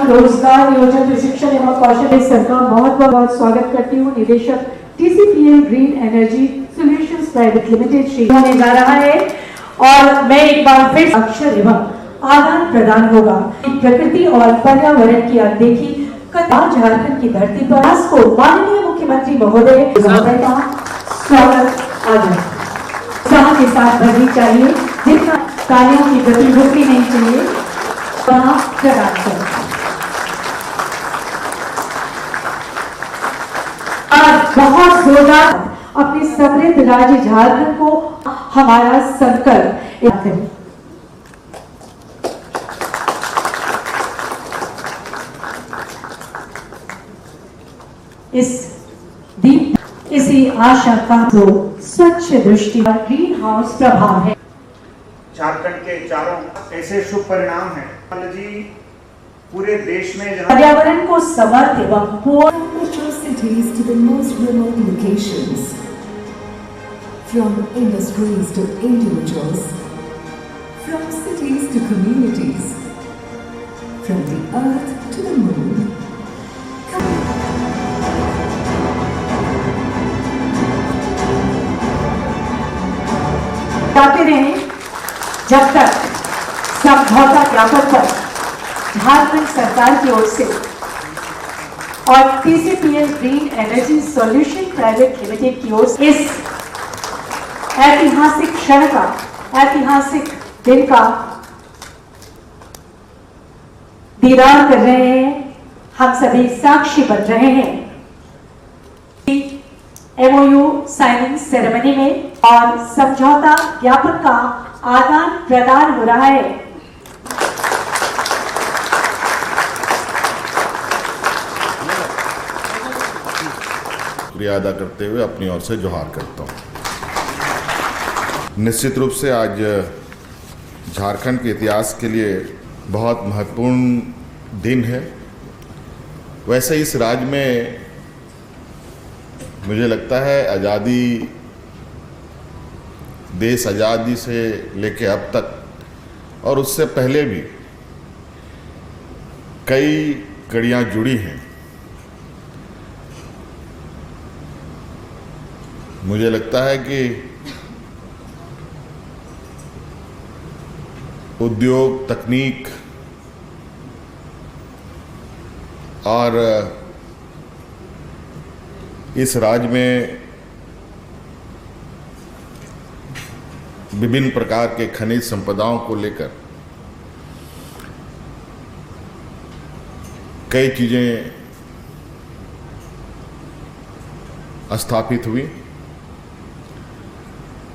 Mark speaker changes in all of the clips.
Speaker 1: रोजगार योजना प्रशिक्षण एवं कौशल सरकार बहुत बहुत स्वागत करती हूँ। निदेशक TCPL green energy solutions private limited Shri होने जा रहा है और मैं एक बार फिर अक्षर एवं आदान प्रदान होगा। प्रकृति और पर्यावरण की अनदेखी झारखंड की धरती पर आज को माननीय मुख्यमंत्री महोदय का स्वागत उत्साह के साथ भरनी चाहिए, जिनका तालियों की गति रुकनी नहीं चाहिए। आज बहुत जोरदार अपने समृद्ध राज्य झारखंड को हमारा संकल्प है। इसी आशा का जो स्वच्छ दृष्टि ग्रीन हाउस प्रभाव है।
Speaker 2: झारखंड के चारों ऐसे शुभ परिणाम हैं टेक्नोलॉजी पूरे देश में
Speaker 1: पर्यावरण को समर्थ एवं
Speaker 3: metro cities to the most remote locations, from industries to individuals, from cities to communities, from the earth to the moon.
Speaker 1: जाते रहे जब तक समझौता ज्ञापन पर झारखंड सरकार की ओर से और TCPL green energy solution private limited की ओर से इस ऐतिहासिक क्षण का, ऐतिहासिक दिन का दीदार कर रहे हैं। हम सभी साक्षी बन रहे हैं MOU साइनिंग सेरेमनी में और समझौता ज्ञापन का आदान प्रदान हो रहा है।
Speaker 4: शुक्रिया अदा करते हुए अपनी ओर से जोहार करता हूँ। निश्चित रूप से आज झारखंड के इतिहास के लिए बहुत महत्वपूर्ण दिन है। वैसे इस राज्य में मुझे लगता है आज़ादी, देश आज़ादी से लेके अब तक और उससे पहले भी कई कड़ियाँ जुड़ी हैं। मुझे लगता है कि उद्योग, तकनीक और इस राज्य में विभिन्न प्रकार के खनिज संपदाओं को लेकर कई चीज़ें स्थापित हुई।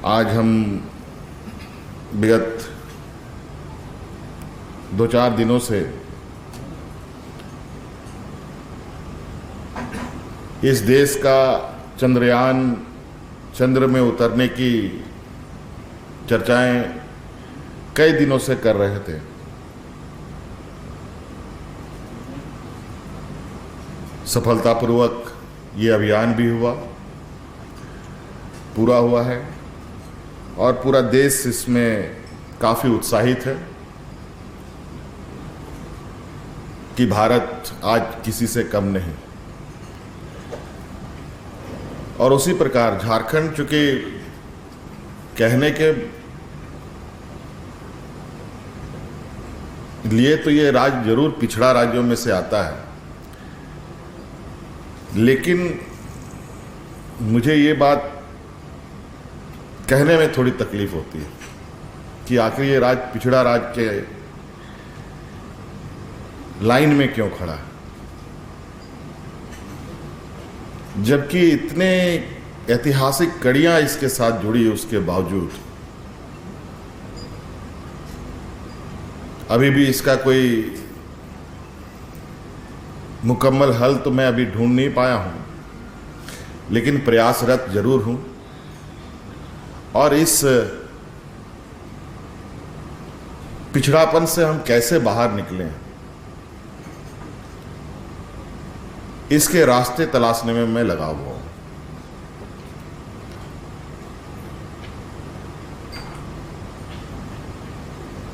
Speaker 4: आज हम विगत 2-4 दिनों से इस देश का चंद्रयान चंद्र में उतरने की चर्चाएं कई दिनों से कर रहे थे। सफलतापूर्वक ये अभियान भी हुआ, पूरा हुआ है और पूरा देश इसमें काफ़ी उत्साहित है कि भारत आज किसी से कम नहीं। और उसी प्रकार झारखंड चूँकि कहने के लिए तो ये राज्य जरूर पिछड़ा राज्यों में से आता है, लेकिन मुझे ये बात कहने में थोड़ी तकलीफ होती है कि आखिर ये राज्य पिछड़ा राज्य के लाइन में क्यों खड़ा है, जबकि इतने ऐतिहासिक कड़ियां इसके साथ जुड़ी उसके बावजूद अभी भी इसका कोई मुकम्मल हल तो मैं अभी ढूंढ नहीं पाया हूं, लेकिन प्रयासरत जरूर हूं। और इस पिछड़ापन से हम कैसे बाहर निकलें, इसके रास्ते तलाशने में मैं लगा हुआ हूं।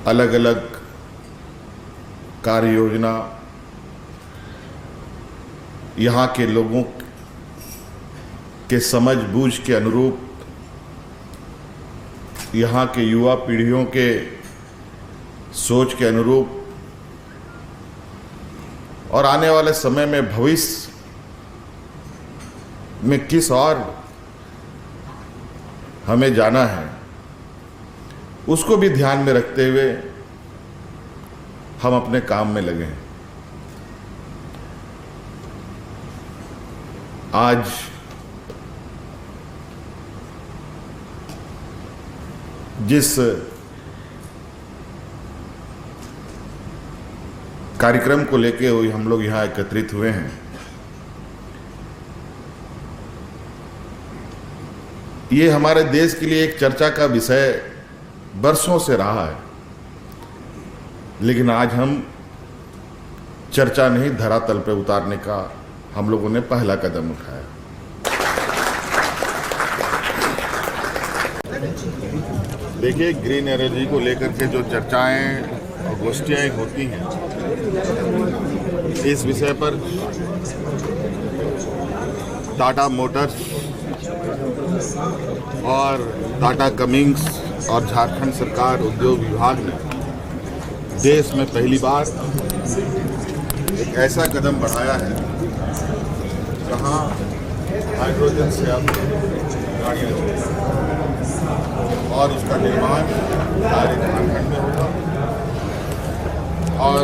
Speaker 4: अलग अलग कार्य योजना यहाँ के लोगों के समझ बूझ के अनुरूप, यहाँ के युवा पीढ़ियों के सोच के अनुरूप और आने वाले समय में भविष्य में किस और हमें जाना है, उसको भी ध्यान में रखते हुए हम अपने काम में लगे हैं। आज जिस कार्यक्रम को लेके हम लोग यहाँ एकत्रित हुए हैं, ये हमारे देश के लिए एक चर्चा का विषय बरसों से रहा है, लेकिन आज हम चर्चा नहीं धरातल पे उतारने का हम लोगों ने पहला कदम उठाया। देखिए, ग्रीन एनर्जी को लेकर के जो चर्चाएं और गोष्ठियाँ होती हैं, इस विषय पर टाटा मोटर्स और टाटा कमिंग्स और झारखंड सरकार उद्योग विभाग ने देश में पहली बार एक ऐसा कदम बढ़ाया है जहां हाइड्रोजन से अब गाड़ियाँ और उसका निर्माण हमारे झारखंड में होगा और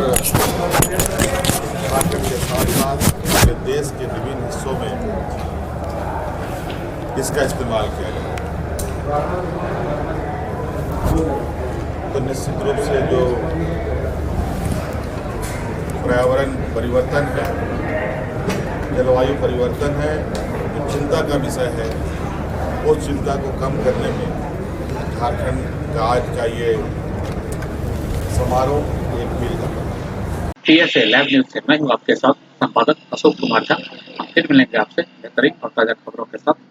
Speaker 4: झारखंड के साथ साथ पूरे देश के विभिन्न हिस्सों में इसका इस्तेमाल किया जाएगा। तो निश्चित रूप से जो पर्यावरण परिवर्तन है, जलवायु परिवर्तन है, जो चिंता का विषय है, उस चिंता को कम करने में झारखंड का आज का ये समारोह एक मील का पत्थर है।
Speaker 5: TSA लैब न्यूज से मैं हूँ आपके साथ संपादक अशोक कुमार झा। हम फिर मिलेंगे आपसे बेहतरीन और ताजा खबरों के साथ।